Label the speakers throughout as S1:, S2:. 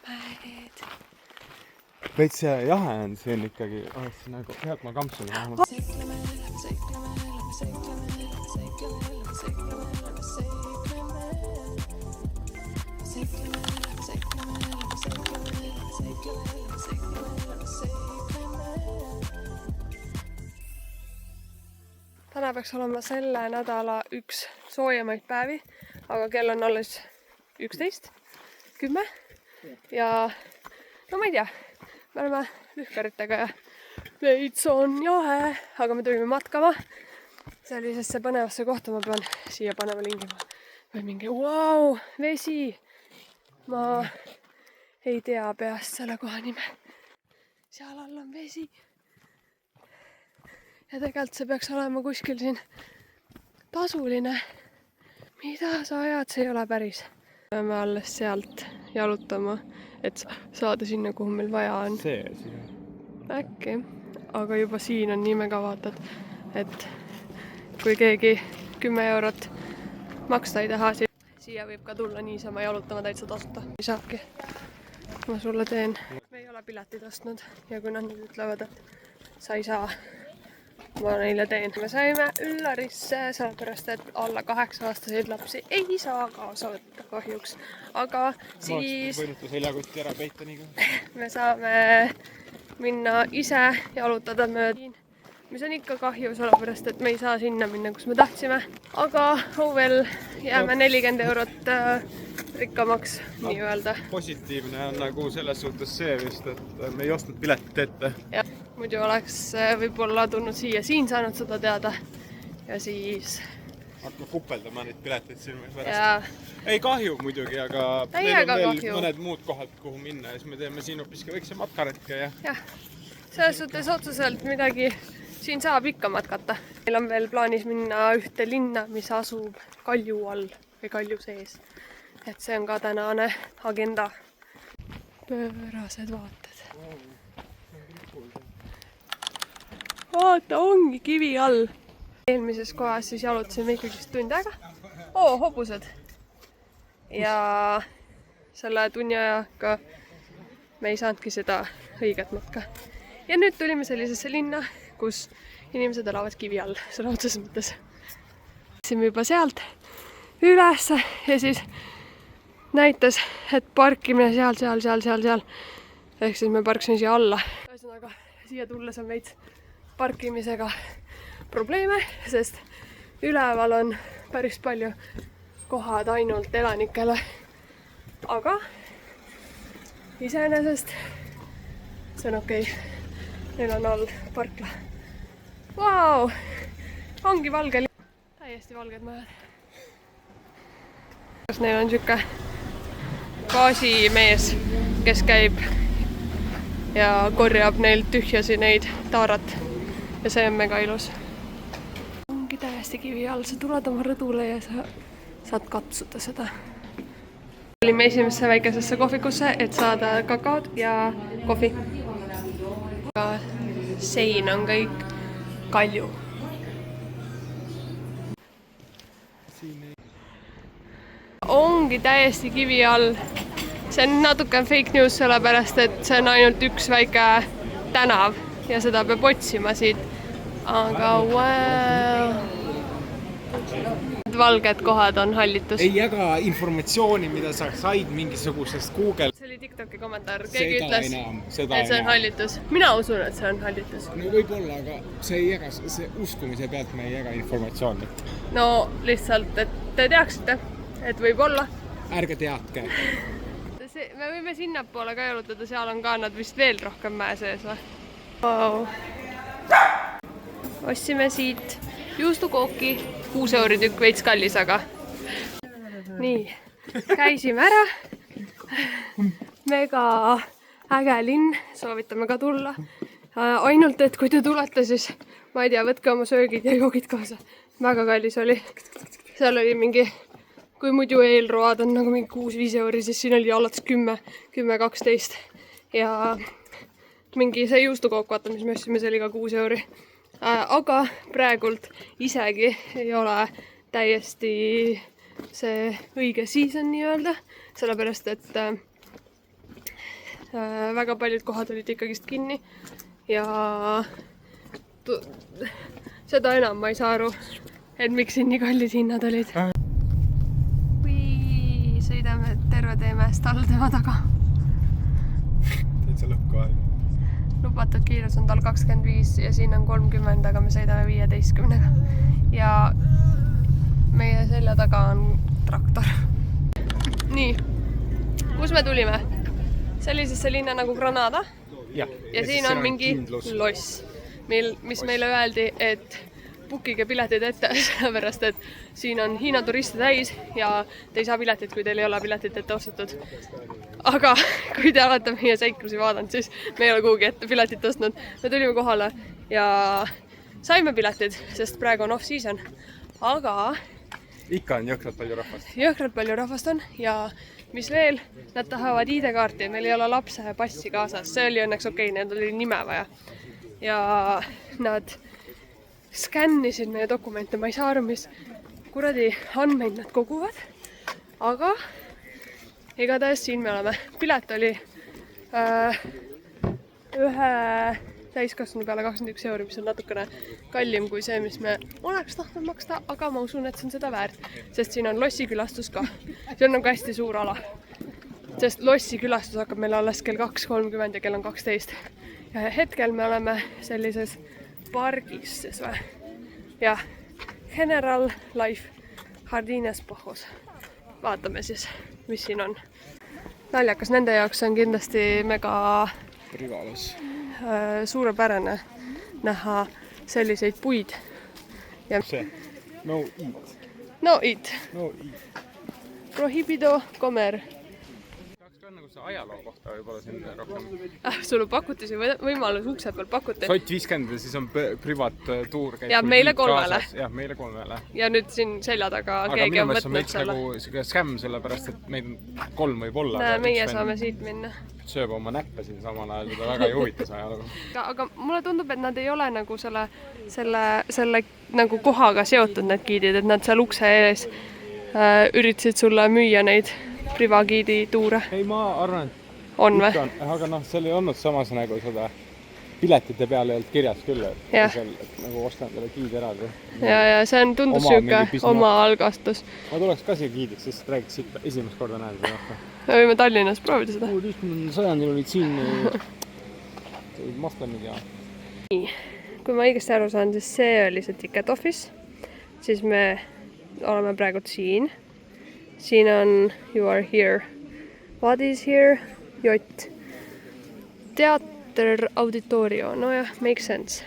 S1: mäed.
S2: Veits jahe on siin ikkagi, oleks nagu hea, kui ma kampsun vähemalt.
S1: Seikleme, lähme seikleme, lähme seikleme, lähme seikleme, lähme seikleme, lähme seikleme. Seikleme, lähme seikleme, lähme seikleme, lähme seikleme, lähme seikleme, lähme seikleme. Täna peaks olema selle nädala üks soojemaid päevi, aga kell on alles 11:10 ja no ma ei tea, me oleme lühkaritega ja veits on jahe, aga me tulime matkama sellisesse põnevasse kohta, ma pean siia panema lingima. Või mingi vau, vesi. Ma ei tea peast selle koha nime. Seal all on vesi. Ja tegelikult see peaks olema kuskil siin tasuline. Mida sa ajad, see ei ole päris. Peame alles sealt jalutama, et saada sinna, kuhu meil vaja on.
S2: See siin.
S1: Äkki, aga juba siin on nii mega vaatad, et kui keegi 10 eurot maksta ei taha, siis siia võib ka tulla niisama jalutama täitsa tasuta. Ei saabki. Ma sulle teen. Me ei ole piletit ostnud ja kui nad nüüd ütlevad, et sa ei saa, ma neile teen. Me saime Üllarisse, sellepärast et alla 8-aastaseid lapsi ei saa kaasa võtta kahjuks. Aga siis
S2: Ma võinud seljakotti ära peita nii ka.
S1: me saame minna ise jalutada mööda, mis on ikka kahju, sellepärast et me ei saa sinna minna, kus me tahtsime. Aga well, jääme 40 eurot rikkamaks, nii öelda.
S2: Positiivne on nagu selles suhtes see vist, et me ei ostnud piletit ette.
S1: Ja muidu oleks võib-olla tulnud siia siin saanud seda teada ja siis
S2: Hakkame kupeldama neid pileteid siin pärast.
S1: ja
S2: Ei kahju muidugi, aga
S1: Täiega
S2: meil on veel
S1: kahju.
S2: mõned muud kohad, kuhu minna ja siis me teeme siin hoopiski väikse matkaretke ja
S1: jah, selles suhtes otseselt midagi siin saab ikka matkata. Meil on veel plaanis minna ühte linna, mis asub kalju all või kalju sees. Et see on ka tänane agenda. Pöörased vaated. Vaata, ongi kivi all. Eelmises kohas siis jalutasime ikkagi tund aega. Hobused. Ja selle tunni ajaga me ei saanudki seda õiget matka. Ja nüüd tulime sellisesse linna, kus inimesed elavad kivi all, selle otseses mõttes. Läksime juba sealt üles ja siis näitas, et parkimine seal. Ehk siis me parkisime siia alla. Ühesõnaga, siia tulles on veits parkimisega probleeme, sest üleval on päris palju kohad ainult elanikele. Aga iseenesest see on okei. Neil on all parkla. Vau! Ongi valge linn. Täiesti valged majad. Kas neil on siuke gaasimees, kes käib ja korjab neil tühjasi neid taarat. Ja see on mega ilus. Ongi täiesti kivi all. Sa tuled oma rõdule ja sa saad katsuda seda. Olime esimesse väikesesse kohvikusse, et saada kakaod ja kohvi. Sein on kõik kalju. Ongi täiesti kivi all. See on natuke fake news, sellepärast et see on ainult üks väike tänav ja seda peab otsima siit. Aga wow. Valged kohad on hallitus.
S2: ei jaga informatsiooni, mida sa said mingisugusest Google.
S1: See oli TikToki kommentaar. Keegi ütles,
S2: Seda
S1: et see on hallitus. Mina usun, et see on hallitus.
S2: No võib-olla, aga see ei jaga, see uskumise pealt me ei jaga informatsiooni.
S1: No lihtsalt, et te teaksite, et võib olla.
S2: Ärge teadke.
S1: Me võime sinnapoole ka jalutada, seal on ka nad vist veel rohkem mäe sees või? Wow. Ostsime siit juustukooki, 6 euri tükk, veits kallis, aga nii, käisime ära. Mega äge linn, soovitame ka tulla. Ainult, et kui te tulete, siis ma ei tea, võtke oma söögid ja joogid kaasa. Väga kallis oli. Seal oli mingi, kui muidu eelroad on nagu mingi 6-5 euri, siis siin oli alates 10-12. Ja mingi see juustukook, vaata, mis me ostsime, see oli ka 6 euri. Aga praegult isegi ei ole täiesti see õige season nii öelda, sellepärast et väga paljud kohad olid ikkagist kinni ja seda enam ma ei saa aru, et miks siin nii kallid hinnad olid. Või sõidame terve tee mäest all tema taga.
S2: Täitsa lõppkohal.
S1: Lubatud kiirus on tal 25 ja siin on 30, aga me sõidame 15-ga. Ja meie selja taga on traktor. Nii, kus me tulime? Sellisesse linna nagu Granada. Ja siin on mingi loss, mis meile öeldi, et bookige piletid ette, sellepärast et siin on Hiina turiste täis ja te ei saa piletit, kui teil ei ole piletit ette ostetud. Aga kui te olete meie seiklusi vaadanud, siis me ei ole kuhugi ette piletit ostnud. Me tulime kohale ja saime piletid, sest praegu on off-season. Aga
S2: ikka on jõhkralt palju rahvast.
S1: Jõhkralt palju rahvast on ja mis veel, nad tahavad ID-kaarti, meil ei ole lapse passi kaasas, see oli õnneks okei, need oli nime vaja. Ja nad skännisid meie dokumente, ma ei saa aru, mis kuradi andmeid nad koguvad, aga igatahes siin me oleme. Pilet oli ühe täiskasvanu peale 21 €, mis on natukene kallim kui see, mis me oleks tahtnud maksta, aga ma usun, et see on seda väärt, sest siin on lossikülastus ka. See on nagu hästi suur ala, sest lossikülastus hakkab meil alles kell 2:30 ja kell on 12. Ja hetkel me oleme sellises pargis siis või? Jah, General Life Jardines Bajos. Vaatame siis, mis siin on. Naljakas, nende jaoks on kindlasti mega
S2: Privalus.
S1: Suurepärane näha selliseid puid. Ja
S2: See, no eat.
S1: No eat.
S2: No eat.
S1: Prohibido comer.
S2: Tahaks ka nagu see ajaloo kohta võib-olla siin rohkem.
S1: Sulle pakuti see võimalus, ukse peal pakuti.
S2: Sott 50 ja siis on privaattuur.
S1: Ja meile 3-le.
S2: Jah, meile 3-le.
S1: Ja nüüd siin selja taga
S2: aga
S1: keegi on
S2: võtnud
S1: võtnud selle.
S2: Aga minu meelest nagu skämm, sellepärast et meid on 3 võib olla.
S1: Näe, meie saame siit minna.
S2: Sööb oma näppe siin samal ajal, seda väga ei huvita see ajalugu.
S1: Aga mulle tundub, et nad ei ole nagu selle nagu kohaga seotud need giidid, et nad seal ukse ees üritasid sulle müüa neid privagiidi tuure.
S2: Ei, ma arvan,
S1: on või?
S2: Aga noh, seal ei olnud samas nagu seda piletite peale ei olnud kirjas küll, et seal nagu ostan talle giidi ära.
S1: Ja see on tundus siuke oma algastus.
S2: Ma tuleks ka siia giidiks, sest räägiks siit esimest korda näen seda rahva.
S1: Me võime Tallinnas proovida seda.
S2: 16. sajandil olid siin mastlamid ja...
S1: Nii, kui ma õigesti aru saan, siis see oli see ticket office. Siis me oleme praegu siin. Siin on you are here. What is here? Jott. Teater auditorio. No jah, makes sense.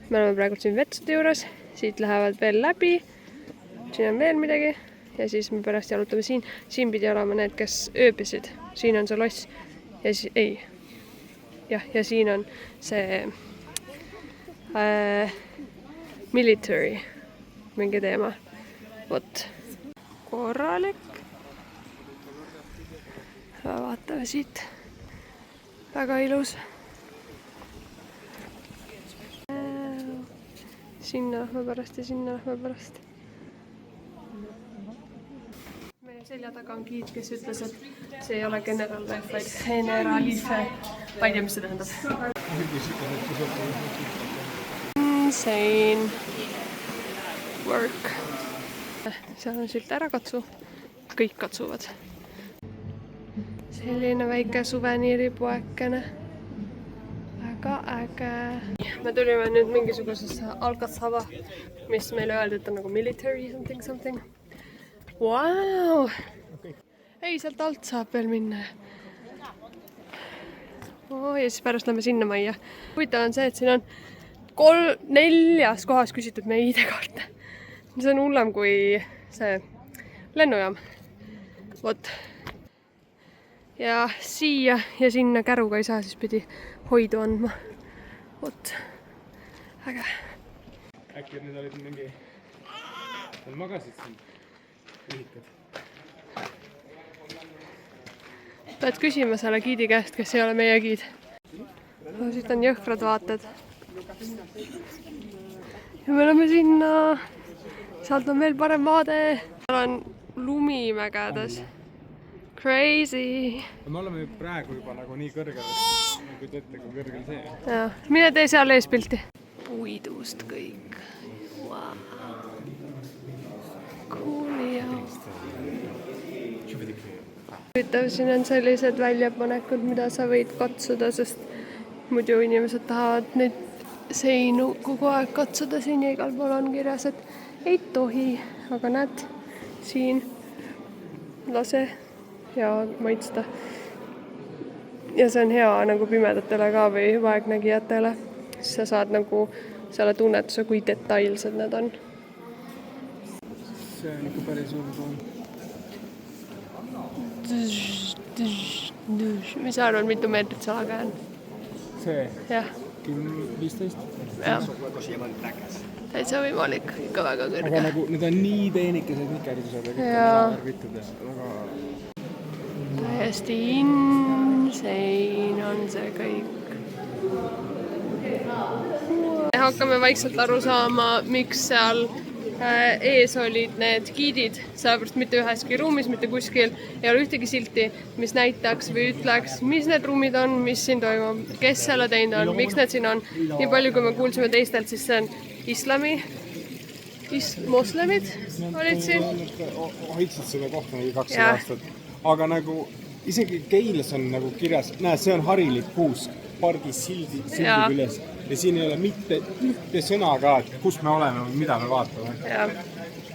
S1: Me oleme praegu siin vetsude juures. Siit lähevad veel läbi. Siin on veel midagi. Ja siis me pärast jalutame siin. Siin pidi olema need, kes ööbisid. Siin on see loss. Ja siis, ei. Jah, ja siin on see military mingi teema. Vot. Korralik. Vaatame siit. Väga ilus. Sinna lähme pärast ja sinna lähme pärast. Meie selja taga on giid, kes ütles, et see ei ole General Life, vaid Generalife. Ma ei tea, mis see tähendab. Insane work. Seal on silt ära katsu. Kõik katsuvad. Selline väike suveniiripoekene. Väga äge. Me tulime nüüd mingisugusesse Alcazaba, mis meile öeldi, et on nagu military something. Wow! Ei, sealt alt saab veel minna. Ja siis pärast lähme sinna majja. Huvitav on see, et siin on 4 kohas küsitud meie ID-kaarte. See on hullem kui see lennujaam. Vot. Ja siia ja sinna käruga ei saa, siis pidi hoidu andma. Vot. Äge.
S2: Äkki need olid mingi... Nad magasid siin. Ühikad.
S1: Pead küsima selle giidi käest, kes ei ole meie giid. No, siit on jõhkrad vaated. Ja me oleme sinna. Sealt on veel parem vaade. Seal on lumi mägedes. Crazy.
S2: Me oleme praegu juba nagu nii kõrgel, et kui ette, kui kõrgel see.
S1: Jah, mine tee seal ees pilti. Puidust kõik. Wow. Cool ja. Huvitav, siin on sellised väljapanekud, mida sa võid katsuda, sest muidu inimesed tahavad neid seinu kogu aeg katsuda. Siin ja igal pool on kirjas, et ei tohi, aga näed, siin lase ja maitsta. Ja see on hea nagu pimedatele ka või vaegnägijatele. Sa saad nagu selle tunnetuse, kui detailsed need on.
S2: See on ikka päris suur toon.
S1: Mis sa arvad, mitu meetrit see lage on?
S2: See?
S1: Jah.
S2: 15?
S1: Jah. Täitsa võimalik, ikka väga kõrge.
S2: Aga nagu need on nii teenikesed nikerdused, aga
S1: jaa. Täiesti insane on see kõik. Hakkame vaikselt aru saama, miks seal ees olid need giidid, sellepärast mitte üheski ruumis, mitte kuskil ei ole ühtegi silti, mis näitaks või ütleks, mis need ruumid on, mis siin toimub, kes selle teinud on, miks need siin on. Nii palju, kui me kuulsime teistelt, siis see on moslemid olid siin.
S2: Hoidsid seda kohta nagu 200 aastat. Aga nagu isegi Keilas on nagu kirjas, näed, see on harilik puusk, pargi sildi üles. Ja siin ei ole mitte sõna ka, et kus me oleme või mida me vaatame.
S1: Ja.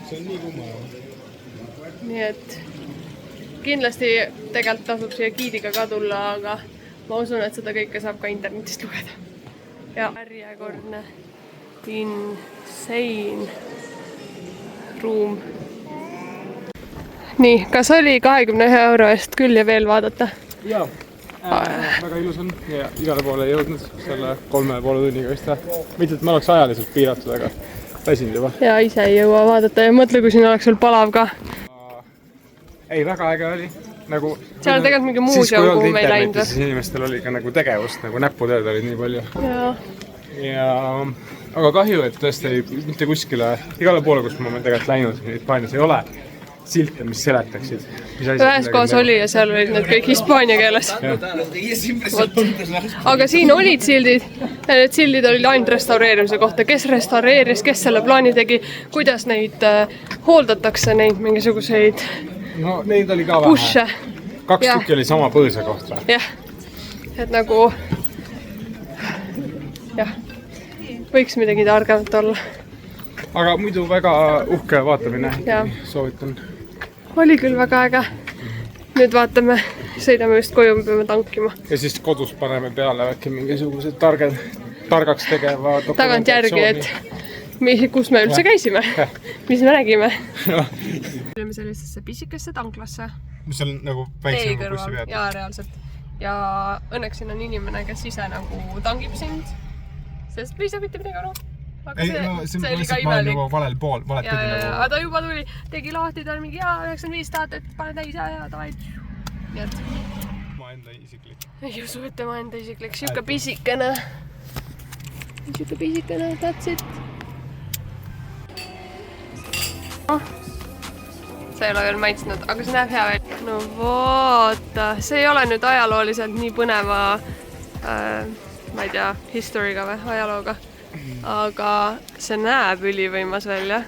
S2: See on nii kummaline.
S1: Nii et kindlasti tegelikult tasub siia giidiga ka tulla, aga ma usun, et seda kõike saab ka internetist lugeda. Ja järjekordne insane ruum. Nii, kas oli 21 € eest küll ja veel vaadata?
S2: Jaa. Väga ilus on ja igale poole ei jõudnud selle 3,5 tunniga vist. Mitte, et ma oleks ajaliselt piiratud, aga väsinud juba.
S1: Ja ise ei jõua vaadata ja mõtle, kui siin oleks veel palav ka.
S2: Ei, väga aega oli. Nagu,
S1: seal on tegelikult mingi muuseum, kuhu me ei läinud.
S2: Siis inimestel oli ka nagu tegevust, nagu näputööd olid nii palju. Aga kahju, et tõesti mitte kuskile, igale poole, kus ma olen tegelikult läinud, Hispaanias ei ole silte, mis seletaksid.
S1: Ühes kohas oli ja seal olid need kõik hispaania keeles. Aga siin olid sildid ja need sildid olid ainult restaureerimise kohta. Kes restaureeris, kes selle plaani tegi, kuidas neid hooldatakse, neid mingisuguseid
S2: no neid oli ka
S1: pusse.
S2: 2 tükki oli sama põõsa kohta.
S1: Jah, et nagu jah, võiks midagi targemat olla.
S2: Aga muidu väga uhke vaatamine, soovitan.
S1: Oli küll väga äge. Nüüd vaatame, sõidame just koju, me peame tankima.
S2: Ja siis kodus paneme peale äkki mingisugused targaks tegeva
S1: tagant järgi, et kus me üldse käisime, mis me nägime. Oleme sellisesse pisikesse tanklasse.
S2: Mis on nagu väiksem bussi peal.
S1: Jaa, reaalselt. Ja õnneks siin on inimene, kes ise nagu tangib sind, sest me ei saa mitte midagi aru. Aga see oli ka imelik.
S2: Valel pool, valet pidi nagu.
S1: Aga ta juba tuli, tegi lahti, ta oli mingi 95 tahad, et pane täis ja davai. Nii et.
S2: Ma enda isiklik.
S1: Ei usu, et tema enda isiklik. Siuke pisikene. Siuke pisikene, that's it. See ei ole veel maitsnud, aga see näeb hea veel. No vaata, see ei ole nüüd ajalooliselt nii põneva, ma ei tea, history'ga või ajalooga. Aga see näeb ülivõimas välja.